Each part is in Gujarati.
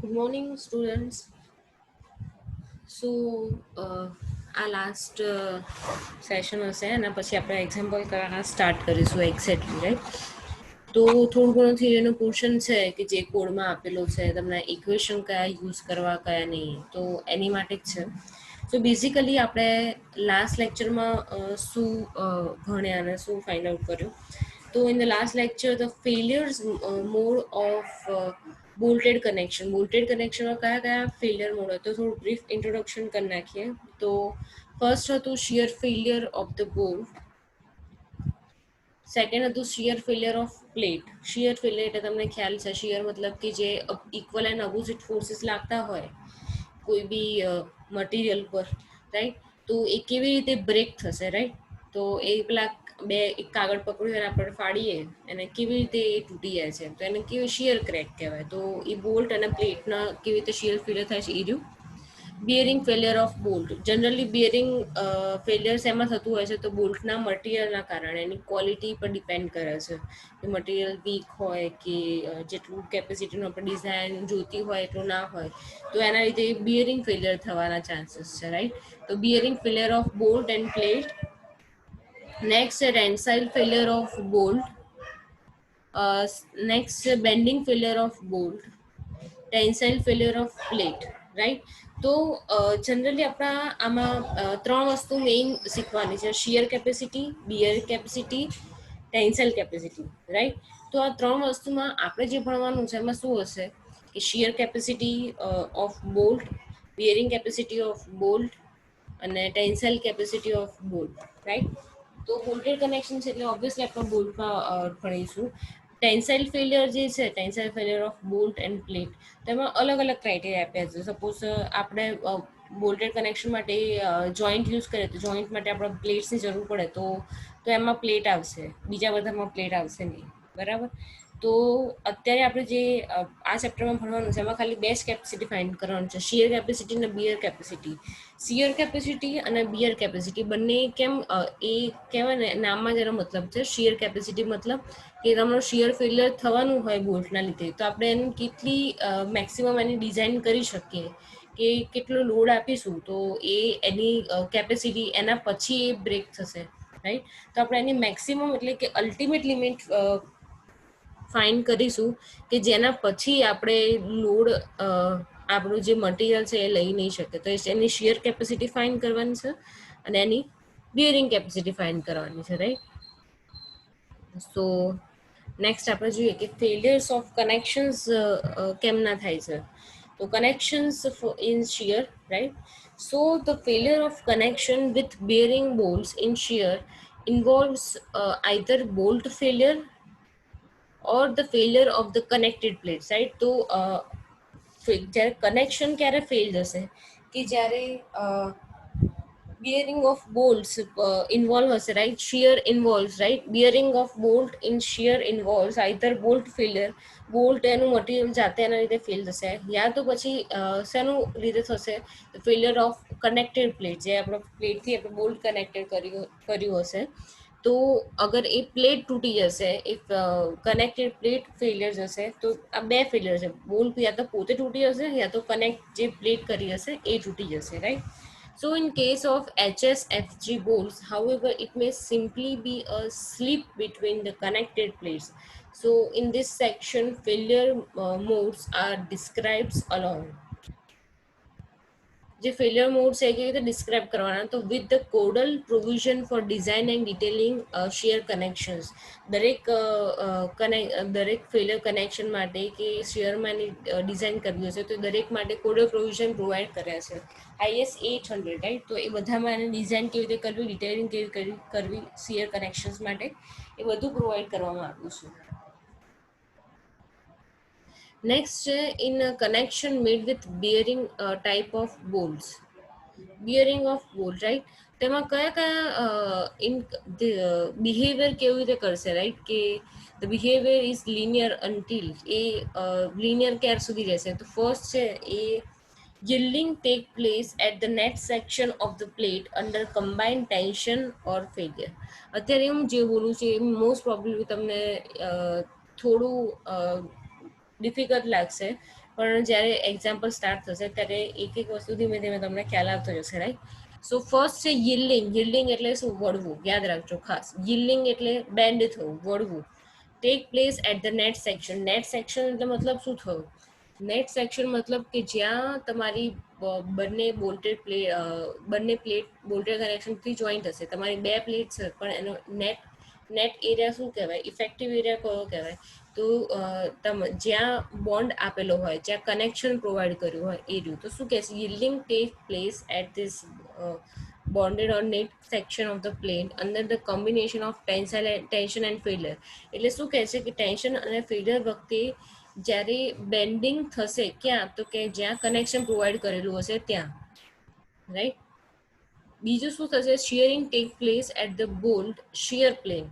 Good morning, students. So, આ લાસ્ટ સેશન હશે એના પછી આપણે એક્ઝામ્પલ કરવાના સ્ટાર્ટ કરીશું એક્ઝેક્ટલી રાઈટ. તો થોડું ઘણું થિયરીનું પોર્શન છે કે જે કોડમાં આપેલો છે તમને ઇક્વેશન કયા યુઝ કરવા કયા નહીં, તો એની માટે જ છે. સો બેઝિકલી આપણે લાસ્ટ લેક્ચરમાં શું ભણ્યા અને શું ફાઇન્ડ આઉટ કર્યું. તો in the last lecture the failures mode of bolted કનેક્શનમાં કયા કયા ફેલિયર મોડ હોય તો થોડું બ્રીફ ઇન્ટ્રોડક્શન કરી નાખીએ. તો ફર્સ્ટ હતું shear failure of the bolt, second હતું shear failure of plate. Shear failure એટલે તમને ખ્યાલ છે, શિયર મતલબ કે જે ઇક્વલ એન્ડ અપોઝિટ ફોર્સીસ લાગતા હોય કોઈ બી મટીરિયલ પર, રાઈટ. તો એ કેવી રીતે બ્રેક થશે, રાઈટ. તો એ પેલા બે એક કાગળ પકડ્યું અને આપણે ફાડીએ અને કેવી રીતે એ તૂટી જાય છે, તો એને કેવી શિયર ક્રેક કહેવાય. તો એ બોલ્ટ અને પ્લેટના કેવી રીતે શિયર ફેલિયર થાય છે એ રહ્યું. Bearing failure of bolt, generally bearing failures એમાં થતું હોય છે તો બોલ્ટના મટીરિયલના કારણે એની ક્વોલિટી પર ડિપેન્ડ કરે છે કે મટીરિયલ વીક હોય કે જેટલું કેપેસિટીનું આપણે ડિઝાઇન જોતી હોય એટલું ના હોય, તો એના લીધે બિયરિંગ ફેલિયર થવાના ચાન્સીસ છે, રાઈટ. તો bearing failure of bolt and plate. Next છે tensile failure of bolt. Next છે bending failure of bolt, tensile failure of plate, right. તો જનરલી આપણા આમાં ત્રણ વસ્તુ મેઇન શીખવાની છે: shear capacity, bear capacity, tensile capacity, right. તો આ ત્રણ વસ્તુમાં આપણે જે ભણવાનું છે એમાં શું હશે કે shear capacity of bolt, bearing capacity of bolt અને tensile capacity of bolt, right. તો બોલ્ટેડ કનેક્શન છે એટલે ઓબ્વિયસલી આપણે બોલ્ટમાં ભણીશું. ટેન્સાઇલ ફેલિયર જે છે, tensile failure of bolt and plate, તેમાં અલગ અલગ ક્રાઇટેરિયા આપ્યા છે. સપોઝ આપણે બોલ્ટેડ કનેક્શન માટે જોઈન્ટ યુઝ કરીએ તો જોઈન્ટ માટે આપણે પ્લેટ્સની જરૂર પડે, તો એમાં પ્લેટ આવશે, બીજા બધામાં પ્લેટ આવશે નહીં, બરાબર. તો અત્યારે આપણે જે આ ચેપ્ટરમાં ભણવાનું છે એમાં ખાલી બે જ કેપેસિટી ફાઇન્ડ કરવાનું છે: શિયર કેપેસિટી અને બિયર કેપેસિટી. શિયર કેપેસિટી અને બિયર કેપેસિટી બંને કેમ એ કહેવાય ને, નામમાં જેનો મતલબ છે શિયર કેપેસિટી, મતલબ કે તમારું શિયર ફેલિયર થવાનું હોય બોલ્ટના લીધે, તો આપણે એની કેટલી મેક્સિમમ એની ડિઝાઇન કરી શકીએ કે કેટલો લોડ આપીશું તો એ એની કેપેસિટી એના પછી એ બ્રેક થશે, રાઈટ. તો આપણે એની મેક્સિમમ એટલે કે અલ્ટિમેટ લિમિટ ફાઇન્ડ કરીશું કે જેના પછી આપણે લોડ આપણું જે મટીરિયલ છે એ લઈ નહીં શકે. તો એની શિયર કેપેસિટી ફાઇન્ડ કરવાની છે અને એની બિયરિંગ કેપેસિટી ફાઇન્ડ કરવાની છે, રાઈટ. સો નેક્સ્ટ આપણે જોઈએ કે ફેલિયર્સ ઓફ કનેક્શન્સ કેમના થાય છે. તો connections in shear, right. So the failure of connection with bearing bolts in shear involves either bolt failure or the failure of the connected plates, right. તો જ્યારે કનેક્શન ક્યારે ફેલ જશે કે જ્યારે bearing of bolts involve હશે, right. Shear involves, right. Bearing of bolt in shear involves either bolt failure, bolt એનું મટીરિયલ જાતે એના લીધે ફેલ થશે, યા તો પછી શેનું લીધે થશે, ફેલિયર ઓફ કનેક્ટેડ પ્લેટ, જે આપણે પ્લેટથી આપણે બોલ્ટ કનેક્ટેડ કર્યું હશે. તો અગર એ પ્લેટ તૂટી જશે, ઇફ કનેક્ટેડ પ્લેટ ફેલિયર જશે, તો આ બે ફેલિયર છે: બોલ્ટ યા તો પોતે તૂટી જશે યા તો કનેક્ટ જે પ્લેટ કરી હશે એ તૂટી જશે, right. So in case of HSFG bolts, however, it may simply be a slip between the connected plates. So in this section, failure modes are described along. જે ફેલિયર મોડ છે એ કેવી રીતે ડિસ્ક્રાઇબ કરવાના, તો with the codal provision four design and detailing share connections. દરેક ફેલિયર કનેક્શન માટે કે શેરમાં એની ડિઝાઇન કરવી હશે તો દરેક માટે કોડલ પ્રોવિઝન પ્રોવાઈડ કર્યા છે IS 800, રાઈટ. તો એ બધામાં એને ડિઝાઇન કેવી રીતે કરવી, ડિટેલિંગ કેવી કરવી શેર કનેક્શન્સ માટે, એ બધું પ્રોવાઈડ કરવામાં આવ્યું છે. નેક્સ્ટ છે in connection made with bearing type of bolts. Bearing of bolt, right. તેમાં કયા કયા ઇન બિહેવિયર કેવી રીતે કરશે, રાઈટ. કે the behaviour is linear until, A linear ક્યાર સુધી રહેશે. તો ફર્સ્ટ છે એ yielding take place at the net section of the plate under combined tension or failure. અત્યારે હું જે બોલું છું એ મોસ્ટ પ્રોબેબલી તમને થોડું ડિફિકલ્ટ લાગશે, પણ જ્યારે એક્ઝામ્પલ સ્ટાર્ટ થશે ત્યારે એક એક વસ્તુ ધીમે ધીમે તમને ખ્યાલ આવતો જશે, રાઈટ? સો ફર્સ્ટ છે yielding. yielding એટલે શું? વળવું. યાદ રાખજો ખાસ. yielding એટલે બેન્ડ થવું, વળવું. Take place at the net section. Net section એટલે મતલબ શું થયું? નેટ સેક્શન મતલબ કે જ્યાં તમારી બંને પ્લેટ બોલ્ટેડ કનેક્શનથી જોઈન્ટ હશે. તમારી બે પ્લેટ છે પણ એનો નેટ એરિયા શું કહેવાય? ઇફેક્ટિવ એરિયા કયો કહેવાય? તો જ્યાં બોન્ડ આપેલો હોય, જ્યાં કનેક્શન પ્રોવાઈડ કર્યું હોય એ રહ્યું. તો શું કહેશે? yielding take place at this bonded or knit section of the plane under the combination of tension and failure. એટલે શું કહે છે કે ટેન્શન અને ફેલિયર વખતે જ્યારે બેન્ડિંગ થશે, ક્યાં? તો કે જ્યાં કનેક્શન પ્રોવાઈડ કરેલું હશે ત્યાં, રાઈટ? બીજું શું થશે? Shearing take place at the bolt shear plane.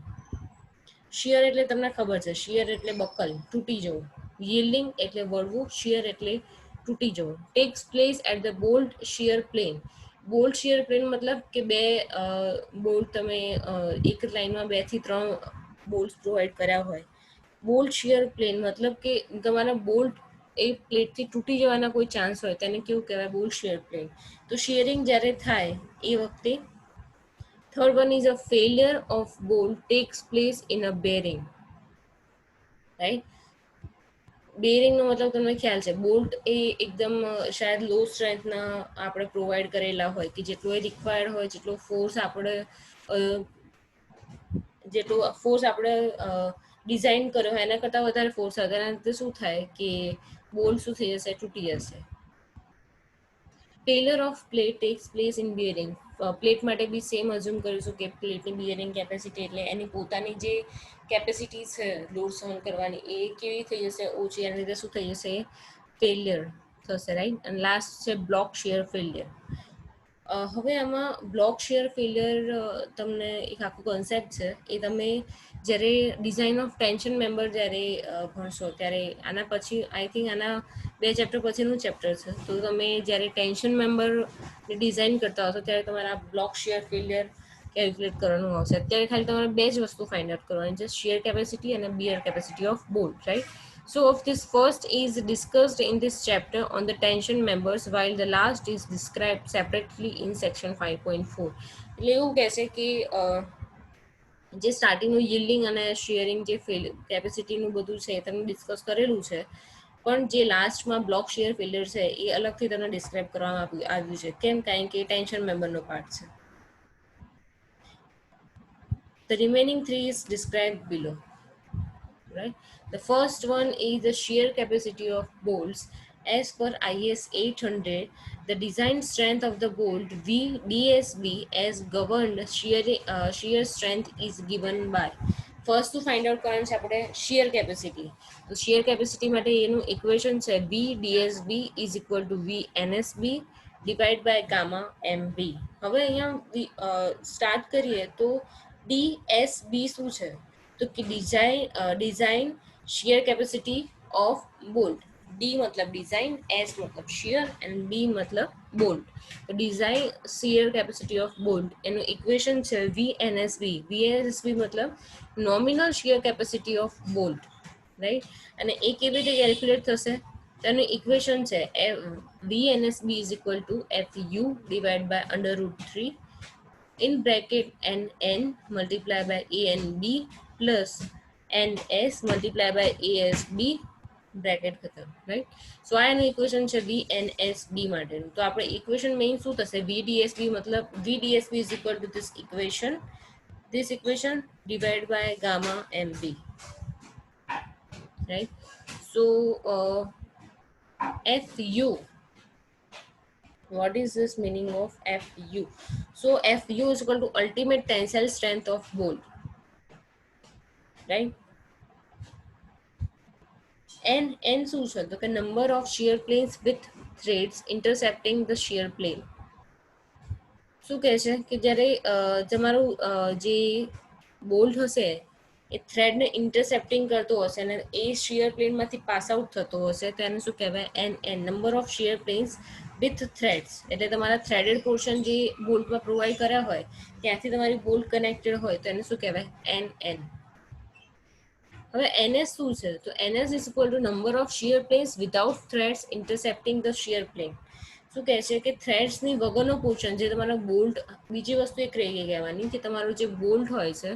Shear એટલે તમને ખબર છે, શિયર એટલે બકલ, તૂટી જવું. yielding એટલે વળવું, શિયર એટલે તૂટી જવું. Takes place at the bolt shear plane. Bolt shear plane મતલબ કે બે બોલ્ટ તમે એક લાઈનમાં 2 થી 3 બોલ્ટ પ્રોવાઈડ કર્યા હોય. બોલ્ટ શિયર પ્લેન મતલબ કે તમારા બોલ્ટ એ પ્લેટથી તૂટી જવાના કોઈ ચાન્સ હોય તેને કેવું કહેવાય? Bolt shear plane. તો શિયરિંગ જ્યારે થાય એ વખતે third one is a failure of bolt takes place in a bearing, right? Bearing નો મતલબ તમને ખ્યાલ છે, બોલ્ટ એ એકદમ શાયદ લો સ્ટ્રેન્થના આપણે પ્રોવાઈડ કરેલા હોય કે જેટલો એ રિક્વાયર્ડ હોય, જેટલો ફોર્સ આપણે ડિઝાઇન કર્યો હોય એના કરતાં વધારે ફોર્સ આવે એના લીધે શું થાય કે બોલ્ટ શું થઈ જશે? તૂટી જશે. Failure of plate takes place in bearing. Plate માટે બી સેમ અઝ્યુમ કરીશું કે પ્લેટની બિયરિંગ કેપેસિટી એટલે એની પોતાની જે કેપેસિટી છે લોડ સહન કરવાની એ કેવી થઈ જશે? ઓછી. એના લીધે શું થઈ જશે? ફેલિયર થશે, રાઈટ? અને લાસ્ટ છે બ્લોક શિયર ફેલિયર. હવે આમાં બ્લોક શિયર ફેલિયર તમને એક આખું કોન્સેપ્ટ છે, એ તમે જ્યારે ડિઝાઇન ઓફ ટેન્શન મેમ્બર જ્યારે ભણશો ત્યારે આના પછી આઈ થિંક આના 2 ચેપ્ટર પછીનું ચેપ્ટર છે. તો તમે જ્યારે ટેન્શન મેમ્બરની ડિઝાઇન કરતા હશો ત્યારે તમારા બ્લોક શિયર ફેલિયર કેલ્ક્યુલેટ કરવાનું આવશે. અત્યારે ખાલી તમારે 2 જ વસ્તુ ફાઇન્ડ આઉટ કરવાની છે, શિયર કેપેસિટી અને bear capacity of bolt, right? So of this first is discussed in this chapter on the tension members, while the last is described separately in section 5.4. એટલે એવું કહેશે કે જે સ્ટાર્ટિંગનું yielding અને શિયરિંગ જે કેપેસિટીનું બધું છે એ તમે ડિસ્કસ કરેલું છે, પણ જે લાસ્ટમાં બ્લોક શિયર ફેલિયર છે એ અલગથી તમને ડિસ્ક્રાઇબ કરવામાં આવ્યું છે. કેમ? કારણ કે ટેન્શન મેમ્બરનો પાર્ટ છે. The remaining 3 is described below, right? The first one is the shear capacity of bolts. As per IS 800, the design strength of the bolt VDSB as governed shear strength is given by. First to find out કરવાનું છે આપણે shear capacity. તો shear capacity માટે એનું ઇક્વેશન છે VDSB is equal to VNSB divided by gamma MB. હવે અહીંયા સ્ટાર્ટ કરીએ તો DSB શું છે? તો કે design shear capacity of bolt. D મતલબ ડિઝાઇન, એસ મતલબ શિયર એન્ડ બી મતલબ બોલ્ટ. તો design shear capacity of bolt એનું ઇક્વેશન છે VNSB. VNSB મતલબ nominal shear capacity of bolt, right? અને એ કેવી રીતે કેલ્ક્યુલેટ થશે? તેનું ઇક્વેશન છે VNSB is equal to FU divided by √3 in bracket NN multiplied by ANB plus NS multiplied by ASB bracket ખતમ, રાઈટ? સો આ એનું ઇક્વેશન છે VNSB માટેનું. તો આપણે ઇક્વેશન મેઇન શું થશે? VDSB મતલબ VDSB is equal to this equation divided by gamma MB, right? So FU, what is this meaning of FU? So FU is equal to ultimate tensile strength of bolt, right? N શું છે? તો કે number of shear planes with threads intercepting the shear plane. શું કહે છે કે જ્યારે તમારું જે બોલ્ટ હશે એ થ્રેડને ઇન્ટરસેપ્ટિંગ કરતો હશે અને એ શિયર પ્લેનમાંથી પાસ આઉટ થતો હશે તો એને શું કહેવાય? NN, number of shear planes with threads. એટલે તમારા થ્રેડેડ પોર્શન જે બોલ્ટમાં પ્રોવાઈડ કર્યા હોય ત્યાંથી તમારી બોલ્ટ કનેક્ટેડ હોય તો એને શું કહેવાય? NN. હવે NS શું છે? તો NS is equal to number of shear planes without threads intercepting the shear plane. શું કહે છે કે થ્રેડ્સની વગરનો પોર્શન, જે તમારો બોલ્ટ, બીજી વસ્તુ એક રહી કહેવાની કે તમારું જે બોલ્ટ હોય છે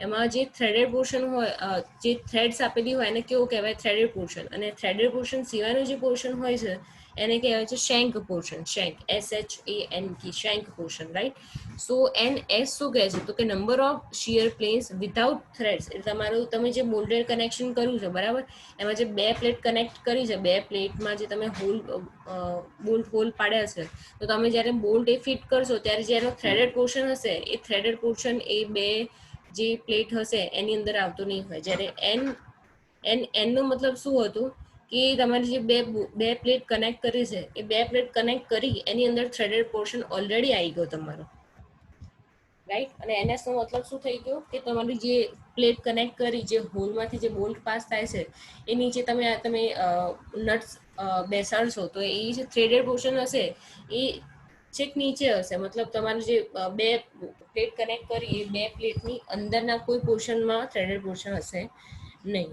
એમાં જે થ્રેડેડ પોર્શન હોય, જે થ્રેડ્સ આપેલી હોય એને કેવું કહેવાય? Threaded portion. અને થ્રેડેડ પોર્શન સિવાયનું જે પોર્શન હોય છે એને કહેવાય છે shank portion. Shank, SHANK, shank portion, right? So NS શું કહે છે? તો કે number of shear planes without threads. એટલે તમારું, તમે જે બોલ્ટેડ કનેક્શન કર્યું છે, બરાબર, એમાં જે બે પ્લેટ કનેક્ટ કરી છે, બે પ્લેટમાં જે તમે બોલ્ટ હોલ પાડ્યા છે, તો તમે જ્યારે બોલ્ટ એ ફિટ કરશો ત્યારે જેનો થ્રેડેડ પોર્શન હશે એ થ્રેડેડ પોર્શન એ બે જે પ્લેટ હશે એની અંદર આવતો નહીં હોય. જ્યારે એન નો મતલબ શું હતું કે તમારી જે બે પ્લેટ કનેક્ટ કરી છે એ બે પ્લેટ કનેક્ટ કરી એની અંદર થ્રેડેડ પોર્શન ઓલરેડી આવી ગયો તમારો, રાઈટ? અને NS નો મતલબ શું થઈ ગયો કે તમારી જે પ્લેટ કનેક્ટ કરી, જે હોલમાંથી જે બોલ્ટ પાસ થાય છે એ નીચે તમે નટ્સ બેસાડશો તો એ જે થ્રેડેડ પોર્શન હશે એ છેક નીચે હશે. મતલબ તમારે જે બે પ્લેટ કનેક્ટ કરી એ બે પ્લેટની અંદરના કોઈ પોર્શનમાં થ્રેડેડ પોર્શન હશે નહીં.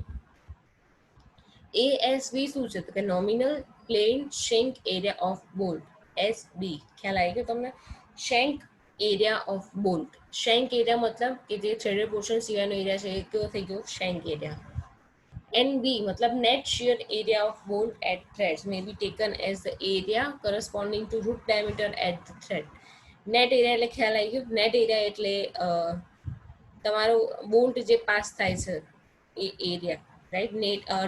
ASB શું છે? તો કે nominal plain shank area of bolt. SB ખ્યાલ આવી ગયો તમને? Shank area of bolt. Shank area મતલબ કે જે થ્રેડેડ પોર્શન સિવાયનો એરિયા છે એ કેવો થઈ ગયો? શેન્ક એરિયા. NB મતલબ net shear area of bolt at threads may be taken as the area corresponding to root diameter at the thread. Net area એટલે ખ્યાલ આવી ગયો? નેટ એરિયા એટલે તમારું બોલ્ટ જે પાસ થાય છે એ area, right?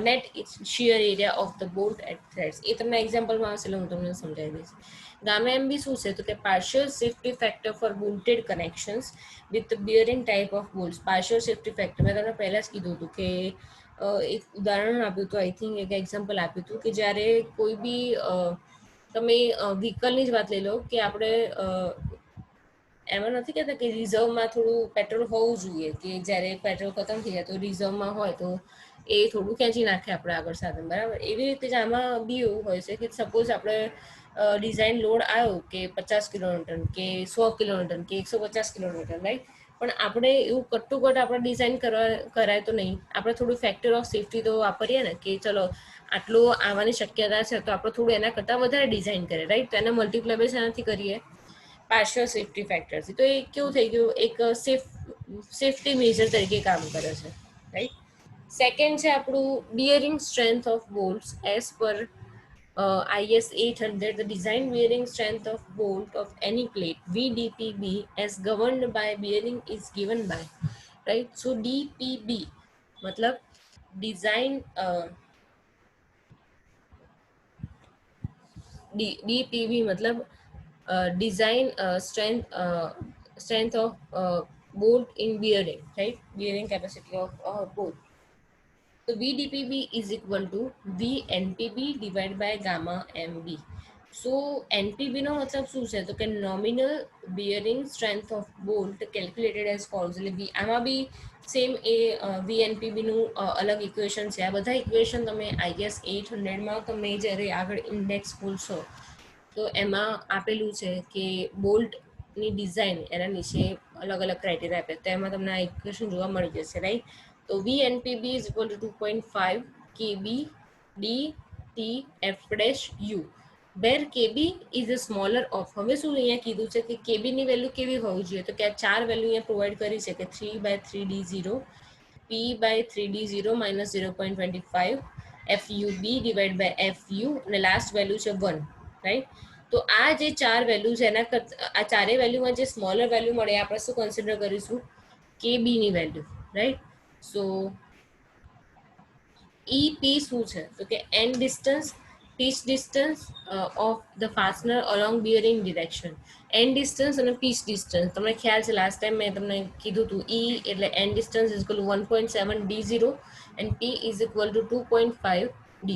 Net shear area of the bolt at threads. એ તમને એક્ઝામ્પલમાં આવશે એટલે હું તમને સમજાવી દઈશ. ગામા MB શું છે? તો કે partial safety factor for bolted connections with bearing type of bolt. Partial safety factor મેં તમને પહેલા જ કીધું હતું કે એક ઉદાહરણ આપ્યું હતું, આઈ થિંક એક એક્ઝામ્પલ આપ્યું હતું કે જ્યારે કોઈ બી તમે વ્હીકલની જ વાત લઈ લો કે આપણે એમાં નથી કહેતા કે રિઝર્વમાં થોડું પેટ્રોલ હોવું જોઈએ, કે જ્યારે પેટ્રોલ ખતમ થઈ જાય તો રિઝર્વમાં હોય તો એ થોડું ખેંચી નાખે આપણે આગળ સાધન, બરાબર? એવી રીતે જ આમાં બી એવું હોય છે કે સપોઝ આપણે ડિઝાઇન લોડ આવ્યો કે 50 કિલોમીટર કે 100 કિલોમીટર કે 150 કિલોમીટર, રાઈટ? પણ આપણે એવું કટ આપણે ડિઝાઇન કરાય તો નહીં. આપણે થોડું ફેક્ટર ઓફ સેફ્ટી તો વાપરીએ ને કે ચલો આટલું આવવાની શક્યતા છે તો આપણે થોડું એના કરતાં વધારે ડિઝાઇન કરીએ, રાઈટ? તો એને મલ્ટીપ્લાય બેઝ એનાથી કરીએ પાર્શિયલ સેફ્ટી ફેક્ટરથી. તો એ કેવું થઈ ગયું? એક સેફ્ટી મેજર તરીકે કામ કરે છે, રાઈટ? સેકન્ડ છે આપણું bearing strength of bolts as per IS 800. The design bearing strength of bolt of any plate VDPB as governed by bearing is given by, right? So DPB मतलब डिजाइन DPB मतलब design strength of bolt in bearing, right? Bearing capacity of bolt. So VDPB is equal to VNPB divided by gamma MB. So NPB નો મતલબ શું છે? તો કે nominal bearing strength of bolt calculated as follows. એટલે આમાં બી સેમ એ VNPB નું અલગ ઇક્વેશન છે. આ બધા ઇક્વેશન તમે IS 800માં તમે જ્યારે આગળ ઇન્ડેક્સ ખોલશો તો એમાં આપેલું છે કે બોલ્ટની ડિઝાઇન એના નીચે અલગ અલગ ક્રાઇટેરિયા આપે તો એમાં તમને આ ઇક્વેશન જોવા મળી જશે, રાઈટ? તો VNPB is equal to 2.5 KB DTF', where KB is a smaller of. હવે શું અહીંયા કીધું છે કે KB ની વેલ્યુ કેવી હોવી જોઈએ? તો કે આ ચાર વેલ્યુ અહીંયા પ્રોવાઈડ કરી છે કે 3/3D0, P/3D0 minus 0.25, FUB divided by FU અને લાસ્ટ વેલ્યુ છે 1, રાઈટ? તો આ જે ચાર વેલ્યુ છે એના આ ચારેય વેલ્યુમાં જે સ્મોલર વેલ્યુ મળે આપણે શું કન્સિડર કરીશું? KB ની વેલ્યુ, રાઈટ? સો EP શું છે? તો કે end distance, pitch distance of the fastener along bearing direction. end distance અને pitch distance તમને ખ્યાલ છે લાસ્ટ ટાઈમ મેં તમને કીધું હતું. E એટલે end distance is equal to 1.7 D0 and P is equal to 2.5 D,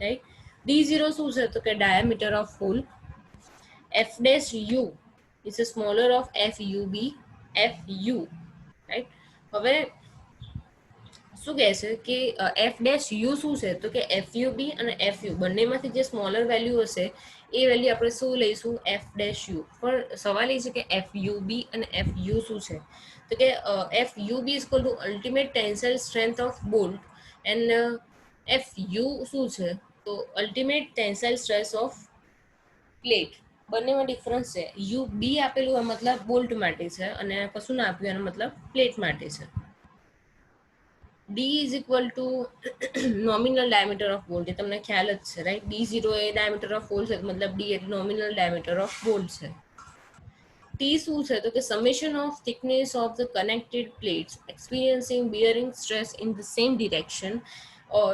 right? D0 શું છે? તો કે diameter of hole. F'(U) is a smaller of FUB, FU, right? હવે શું કહે છે કે F'(U) શું છે? તો કે FUB અને FU બંનેમાંથી જે સ્મોલર વેલ્યુ હશે એ વેલ્યુ આપણે શું લઈશું? F'(U). પણ સવાલ એ છે કે FUB અને FU શું છે? તો કે FUB is equal to ultimate tensile strength of bolt and F U શું છે, તો ultimate tensile stress of plate. બંનેમાં ડિફરન્સ છે. યુ બી આપેલું આ મતલબ બોલ્ટ માટે છે અને કશું ના આપ્યું એનો મતલબ પ્લેટ માટે છે. D is equal to nominal diameter of bolt, એ તમને ખ્યાલ જ છે રાઈટ. D0 એ ડાયામીટર ઓફ હોલ છે, મતલબ ડી એટલે નોમિનલ ડાયામીટર ઓફ બોલ્ટ છે. ટી શું છે, તો કે summation of thickness of the connected plates experiencing bearing stress in the same direction, or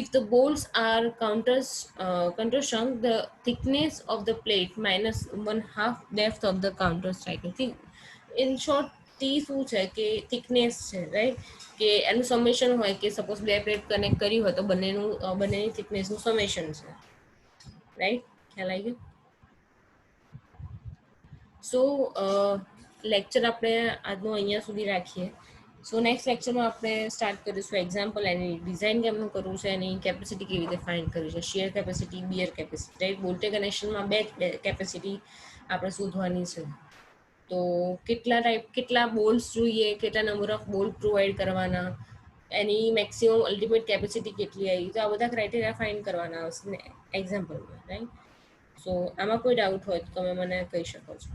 if the bolts are countersunk, the thickness of the plate minus 1/2 depth of the counter strike. In short T શું છે કે થિકનેસ છે રાઈટ, કે એનું સમેશન હોય કે સપોઝ બે પ્લેટ કનેક્ટ કરી હોય તો બંનેની થિકનેસનું સમેશન છે રાઈટ. ખ્યાલ આવી ગયો. સો લેક્ચર આપણે આજનો અહીંયા સુધી રાખીએ. સો નેક્સ્ટ લેક્ચરમાં આપણે સ્ટાર્ટ કરીશું એક્ઝામ્પલ, એની ડિઝાઇન કેમનું કરવું છે, એની કેપેસિટી કેવી રીતે ફાઇન્ડ કરવી છે, shear capacity, bear capacity right. બોલ્ટે કનેક્શનમાં બે કેપેસિટી આપણે શોધવાની છે. તો કેટલા બોલ્ટ્સ જોઈએ, કેટલા નંબર ઓફ બોલ્ટ પ્રોવાઈડ કરવાના, એની મેક્સિમમ અલ્ટિમેટ કેપેસિટી કેટલી આવી, તો આ બધા ક્રાઇટેરિયા ફાઇન્ડ કરવાના આવશે એક્ઝામ્પલમાં રાઈટ. સો આમાં કોઈ ડાઉટ હોય તો તમે મને કહી શકો છો.